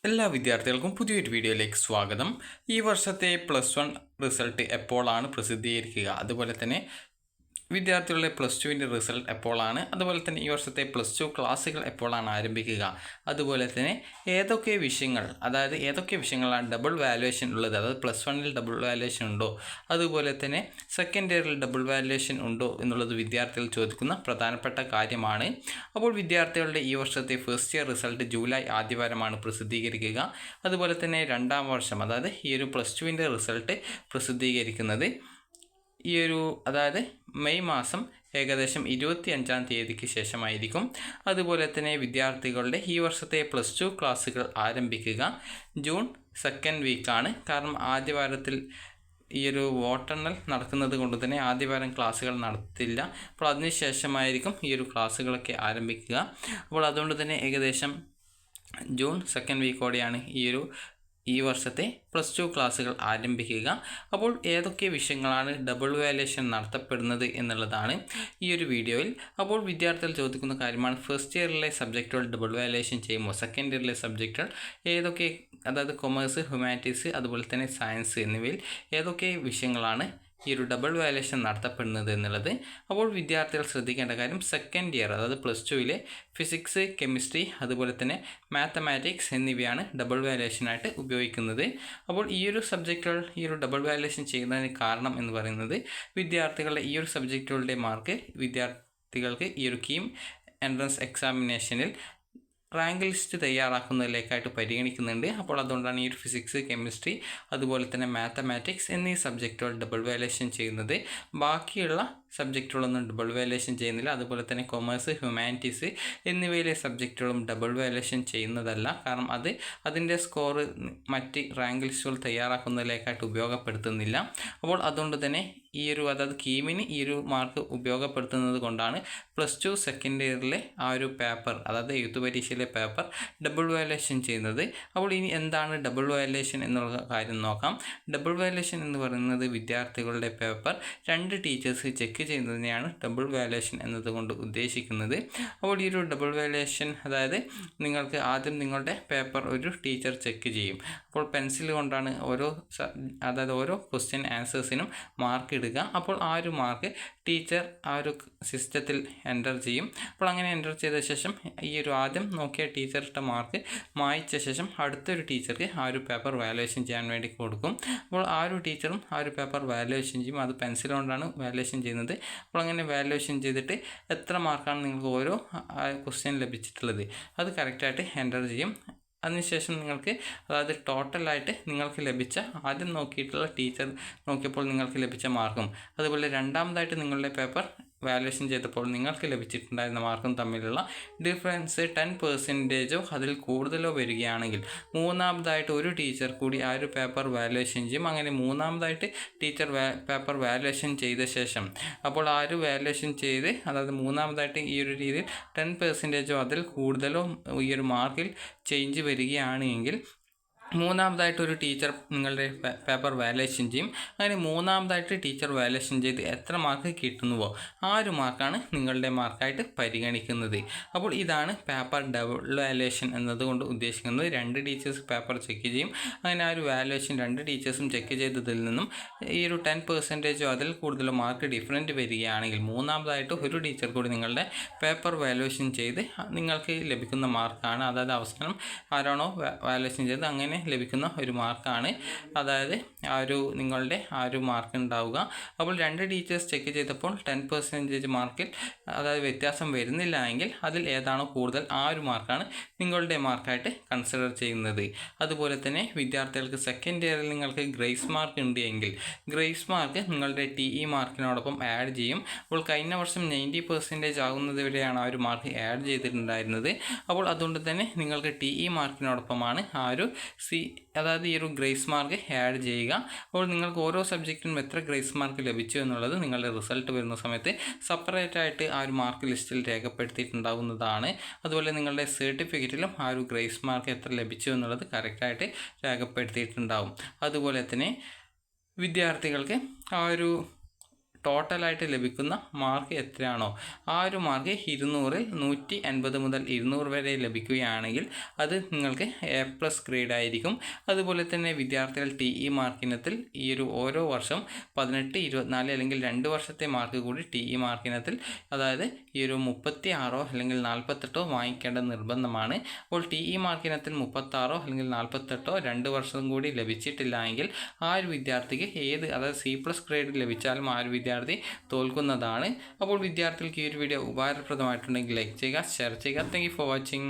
എല്ലാ വിദ്യാർത്ഥികൾക്കും പുതിയൊരു വീഡിയോയിലേക്ക് സ്വാഗതം. ഈ വർഷത്തെ +1 റിസൾട്ട് എപ്പോഴാണ് പ്രസിദ്ധീകരിക്കുക, അതുപോലെ തന്നെ വിദ്യാർത്ഥികളുടെ +2വിൻ്റെ റിസൾട്ട് എപ്പോഴാണ്, അതുപോലെ തന്നെ ഈ വർഷത്തെ +2 ക്ലാസ്സുകൾ എപ്പോഴാണ് ആരംഭിക്കുക, അതുപോലെ തന്നെ ഏതൊക്കെ വിഷയങ്ങളാണ് ഡബിൾ വാല്യുവേഷൻ ഉള്ളത്, അതായത് +1ൽ ഡബിൾ വാല്യുവേഷൻ ഉണ്ടോ, അതുപോലെ തന്നെ സെക്കൻഡ് ഇയറിൽ ഡബിൾ വാല്യുവേഷൻ ഉണ്ടോ എന്നുള്ളത് വിദ്യാർത്ഥികൾ ചോദിക്കുന്ന പ്രധാനപ്പെട്ട കാര്യമാണ്. അപ്പോൾ വിദ്യാർത്ഥികളുടെ ഈ വർഷത്തെ ഫസ്റ്റ് ഇയർ റിസൾട്ട് ജൂലൈ ആദ്യവാരമാണ് പ്രസിദ്ധീകരിക്കുക. അതുപോലെ തന്നെ രണ്ടാം വർഷം, അതായത് ഈ ഒരു +2വിൻ്റെ റിസൾട്ട് പ്രസിദ്ധീകരിക്കുന്നത് അതായത് മെയ് മാസം ഏകദേശം 25-ാം തീയതിക്ക് ശേഷമായിരിക്കും. അതുപോലെ തന്നെ വിദ്യാർത്ഥികളുടെ ഈ വർഷത്തെ +2 ക്ലാസ്സുകൾ ആരംഭിക്കുക ജൂൺ 2nd വീക്കാണ്. കാരണം ആദ്യവാരത്തിൽ വോട്ടെണ്ണൽ നടക്കുന്നത് കൊണ്ട് തന്നെ ആദ്യവാരം ക്ലാസ്സുകൾ നടത്തില്ല. അപ്പോൾ അതിനുശേഷമായിരിക്കും ക്ലാസ്സുകളൊക്കെ ആരംഭിക്കുക. അപ്പോൾ അതുകൊണ്ട് തന്നെ ഏകദേശം ജൂൺ 2nd വീക്കോടെയാണ് ഈ വർഷത്തെ +2 ക്ലാസ്സുകൾ ആരംഭിക്കുക. അപ്പോൾ ഏതൊക്കെ വിഷയങ്ങളാണ് ഡബിൾ വാല്യുവേഷൻ നടത്തപ്പെടുന്നത് എന്നുള്ളതാണ് ഈ ഒരു വീഡിയോയിൽ. അപ്പോൾ വിദ്യാർത്ഥികൾ ചോദിക്കുന്ന കാര്യമാണ്, ഫസ്റ്റ് ഇയറിലെ സബ്ജക്റ്റുകൾ ഡബിൾ വാല്യുവേഷൻ ചെയ്യുമ്പോൾ സെക്കൻഡ് ഇയറിലെ സബ്ജക്റ്റുകൾ ഏതൊക്കെ, അതായത് കൊമേഴ്സ്, ഹ്യൂമാനിറ്റീസ്, അതുപോലെ തന്നെ സയൻസ് എന്നിവയിൽ ഏതൊക്കെ വിഷയങ്ങളാണ് ഡബിൾ വാല്യുവേഷൻ നടത്തപ്പെടുന്നത് എന്നുള്ളത്. അപ്പോൾ വിദ്യാർത്ഥികൾ ശ്രദ്ധിക്കേണ്ട കാര്യം, സെക്കൻഡ് ഇയർ അതായത് +2വിലെ ഫിസിക്സ്, കെമിസ്ട്രി, അതുപോലെ തന്നെ മാത്തമാറ്റിക്സ് എന്നിവയാണ് ഡബിൾ വാല്യുവേഷനായിട്ട് ഉപയോഗിക്കുന്നത്. അപ്പോൾ സബ്ജക്റ്റുകൾ ഡബിൾ വാല്യുവേഷൻ ചെയ്യുന്നതിന് കാരണം എന്ന് പറയുന്നത്, വിദ്യാർത്ഥികളുടെ സബ്ജക്റ്റുകളുടെ മാർക്ക് വിദ്യാർത്ഥികൾക്ക് കീം എൻട്രൻസ് എക്സാമിനേഷനിൽ റാങ്ക് ലിസ്റ്റ് തയ്യാറാക്കുന്നതിലേക്കായിട്ട് പരിഗണിക്കുന്നുണ്ട്. അപ്പോൾ അതുകൊണ്ടാണ് ഫിസിക്സ്, കെമിസ്ട്രി, അതുപോലെ തന്നെ മാത്തമാറ്റിക്സ് എന്നീ സബ്ജക്റ്റുകൾ ഡബിൾ വാല്യുവേഷൻ ചെയ്യുന്നത്. ബാക്കിയുള്ള സബ്ജക്റ്റുകളൊന്നും ഡബിൾ വാല്യുവേഷൻ ചെയ്യുന്നില്ല. അതുപോലെ തന്നെ കൊമേഴ്സ്, ഹ്യൂമാനിറ്റീസ് എന്നിവയിലെ സബ്ജക്റ്റുകളും ഡബിൾ വാല്യുവേഷൻ ചെയ്യുന്നതല്ല. കാരണം അതിൻ്റെ സ്കോർ മറ്റ് റാങ്ക് ലിസ്റ്റുകൾ തയ്യാറാക്കുന്നതിലേക്കായിട്ട് ഉപയോഗപ്പെടുത്തുന്നില്ല. അപ്പോൾ അതുകൊണ്ട് തന്നെ അതായത് കീമിന് മാർക്ക് ഉപയോഗപ്പെടുത്തുന്നത് കൊണ്ടാണ് +2 സെക്കൻഡ് ഇയറിലെ പേപ്പർ, അതായത് എഴുത്തു പരീക്ഷയിലെ പേപ്പർ ഡബിൾ വാല്യുവേഷൻ ചെയ്യുന്നത്. അപ്പോൾ ഇനി എന്താണ് ഡബിൾ വാല്യുവേഷൻ എന്നുള്ള കാര്യം നോക്കാം. ഡബിൾ വാല്യുവേഷൻ എന്ന് പറയുന്നത് വിദ്യാർത്ഥികളുടെ പേപ്പർ 2 ടീച്ചേഴ്സ് ചെക്ക് ചെയ്യുന്നതിനെയാണ് ഡബിൾ വാല്യുവേഷൻ എന്നതുകൊണ്ട് ഉദ്ദേശിക്കുന്നത്. അപ്പോൾ ഡബിൾ വാല്യുവേഷൻ, അതായത് നിങ്ങൾക്ക് ആദ്യം നിങ്ങളുടെ പേപ്പർ ഒരു ടീച്ചർ ചെക്ക് ചെയ്യും. അപ്പോൾ പെൻസിൽ കൊണ്ടാണ് ഓരോ ക്വസ്റ്റ്യൻ ആൻസേഴ്സിനും മാർക്ക് ഇടുക. അപ്പോൾ മാർക്ക് ടീച്ചർ സിസ്റ്റത്തിൽ എൻ്റർ ചെയ്യും. അപ്പോൾ അങ്ങനെ എൻ്റർ ചെയ്ത ശേഷം ആദ്യം നോക്കിയ ടീച്ചറുടെ മാർക്ക് മായ്ച്ച ശേഷം അടുത്തൊരു ടീച്ചർക്ക് പേപ്പർ വാല്യുവേഷൻ ചെയ്യാൻ വേണ്ടി കൊടുക്കും. അപ്പോൾ ടീച്ചറും പേപ്പർ വാല്യുവേഷൻ ചെയ്യും. അത് പെൻസിൽ കൊണ്ടാണ് വാല്യുവേഷൻ ചെയ്യുന്നത്. അപ്പോൾ അങ്ങനെ വാല്യുവേഷൻ ചെയ്തിട്ട് എത്ര മാർക്കാണ് നിങ്ങൾക്ക് ഓരോ ക്വസ്റ്റ്യൻ ലഭിച്ചിട്ടുള്ളത് അത് കറക്റ്റായിട്ട് എൻ്റർ ചെയ്യും. അതിനുശേഷം നിങ്ങൾക്ക്, അതായത് ടോട്ടലായിട്ട് നിങ്ങൾക്ക് ലഭിച്ച, ആദ്യം നോക്കിയിട്ടുള്ള ടീച്ചർ നോക്കിയപ്പോൾ നിങ്ങൾക്ക് ലഭിച്ച മാർക്കും, അതുപോലെ രണ്ടാമതായിട്ട് നിങ്ങളുടെ പേപ്പർ വാല്യുവേഷൻ ചെയ്തപ്പോൾ നിങ്ങൾക്ക് ലഭിച്ചിട്ടുണ്ടായിരുന്ന മാർക്കും തമ്മിലുള്ള ഡിഫറൻസ് 10%ഓ അതിൽ കൂടുതലോ വരികയാണെങ്കിൽ മൂന്നാമതായിട്ട് ഒരു ടീച്ചർ കൂടി പേപ്പർ വാല്യുവേഷൻ ചെയ്യും. അങ്ങനെ മൂന്നാമതായിട്ട് ടീച്ചർ പേപ്പർ വാല്യുവേഷൻ ചെയ്ത ശേഷം, അപ്പോൾ വാല്യുവേഷൻ ചെയ്ത്, അതായത് മൂന്നാമതായിട്ട് രീതിയിൽ 10%ഓ അതിൽ കൂടുതലോ മാർക്കിൽ ചേഞ്ച് വരികയാണെങ്കിൽ മൂന്നാമതായിട്ട് ഒരു ടീച്ചർ നിങ്ങളുടെ പേപ്പർ വാല്യുവേഷൻ ചെയ്യും. അങ്ങനെ മൂന്നാമതായിട്ട് ടീച്ചർ വാല്യുവേഷൻ ചെയ്ത് എത്ര മാർക്ക് കിട്ടുന്നുവോ മാർക്കാണ് നിങ്ങളുടെ മാർക്കായിട്ട് പരിഗണിക്കുന്നത്. അപ്പോൾ ഇതാണ് പേപ്പർ ഡബിൾ വാല്യുവേഷൻ എന്നതുകൊണ്ട് ഉദ്ദേശിക്കുന്നത്. 2 ടീച്ചേഴ്സ് പേപ്പർ ചെക്ക് ചെയ്യും. അങ്ങനെ വാല്യുവേഷൻ 2 ടീച്ചേഴ്സും ചെക്ക് ചെയ്തതിൽ നിന്നും 10%ഓ അതിൽ കൂടുതലോ മാർക്ക് ഡിഫറൻറ്റ് വരികയാണെങ്കിൽ മൂന്നാമതായിട്ട് ഒരു ടീച്ചർ കൂടി നിങ്ങളുടെ പേപ്പർ വാല്യുവേഷൻ ചെയ്ത് നിങ്ങൾക്ക് ലഭിക്കുന്ന മാർക്കാണ്, അതായത് അവസാനം ആരാണോ വാല്യുവേഷൻ ചെയ്ത് അങ്ങനെ ലഭിക്കുന്ന ഒരു മാർക്കാണ്, അതായത് നിങ്ങളുടെ മാർക്ക് ഉണ്ടാവുക. അപ്പോൾ 2 ടീച്ചേഴ്സ് ചെക്ക് ചെയ്തപ്പോൾ 10% മാർക്കിൽ, അതായത് വ്യത്യാസം വരുന്നില്ല എങ്കിൽ അതിൽ ഏതാണോ കൂടുതൽ മാർക്കാണ് നിങ്ങളുടെ മാർക്കായിട്ട് കൺസിഡർ ചെയ്യുന്നത്. അതുപോലെ തന്നെ വിദ്യാർത്ഥികൾക്ക് സെക്കൻഡ് ഇയറിൽ നിങ്ങൾക്ക് ഗ്രേസ് മാർക്ക് ഉണ്ട് എങ്കിൽ ഗ്രേസ് മാർക്ക് നിങ്ങളുടെ TE മാർക്കിനോടൊപ്പം ആഡ് ചെയ്യും. അപ്പോൾ കഴിഞ്ഞ വർഷം 90% ആകുന്നത് വരെയാണ് മാർക്ക് ആഡ് ചെയ്തിട്ടുണ്ടായിരുന്നത്. അപ്പോൾ അതുകൊണ്ട് തന്നെ നിങ്ങൾക്ക് TE മാർക്കിനോടൊപ്പമാണ് അതായത് ഗ്രേസ് മാർക്ക് ആഡ് ചെയ്യുക. അപ്പോൾ നിങ്ങൾക്ക് ഓരോ സബ്ജക്റ്റിനും എത്ര ഗ്രേസ് മാർക്ക് ലഭിച്ചു എന്നുള്ളത് നിങ്ങളുടെ റിസൾട്ട് വരുന്ന സമയത്ത് സെപ്പറേറ്റ് ആയിട്ട് മാർക്ക് ലിസ്റ്റിൽ രേഖപ്പെടുത്തിയിട്ടുണ്ടാകുന്നതാണ്. അതുപോലെ നിങ്ങളുടെ സർട്ടിഫിക്കറ്റിലും ഗ്രേസ് മാർക്ക് എത്ര ലഭിച്ചു എന്നുള്ളത് കറക്റ്റായിട്ട് രേഖപ്പെടുത്തിയിട്ടുണ്ടാകും. അതുപോലെ തന്നെ വിദ്യാർത്ഥികൾക്ക് ടോട്ടലായിട്ട് ലഭിക്കുന്ന മാർക്ക് എത്രയാണോ ആ ഒരു മാർക്ക് 200-ൽ 150 മുതൽ 200 വരെ ലഭിക്കുകയാണെങ്കിൽ അത് നിങ്ങൾക്ക് A+ ഗ്രേഡ് ആയിരിക്കും. അതുപോലെ തന്നെ വിദ്യാർത്ഥികൾ TE മാർക്കിനത്തിൽ ഈ ഒരു ഓരോ വർഷം 18, 24 അല്ലെങ്കിൽ 2 വർഷത്തെ മാർക്ക് കൂടി TE മാർക്കിനത്തിൽ അതായത് ഈ ഒരു 36 അല്ലെങ്കിൽ 48 വാങ്ങിക്കേണ്ട നിർബന്ധമാണ്. അപ്പോൾ TE മാർക്കിനത്തിൽ 36 അല്ലെങ്കിൽ 48 2 വർഷം കൂടി ലഭിച്ചിട്ടില്ല എങ്കിൽ ആ ഒരു വിദ്യാർത്ഥിക്ക് അതായത് C+ ഗ്രേഡ് ലഭിച്ചാലും ആ ഒരു വിദ്യാർത്ഥി തോൽക്കുന്നതാണ്. അപ്പോൾ വിദ്യാർത്ഥികൾക്ക് ഈ ഒരു വീഡിയോ ഉപകാരപ്രദമായിട്ടുണ്ടെങ്കിൽ ലൈക്ക് ചെയ്യുക, ഷെയർ ചെയ്യുക. Thank you for watching.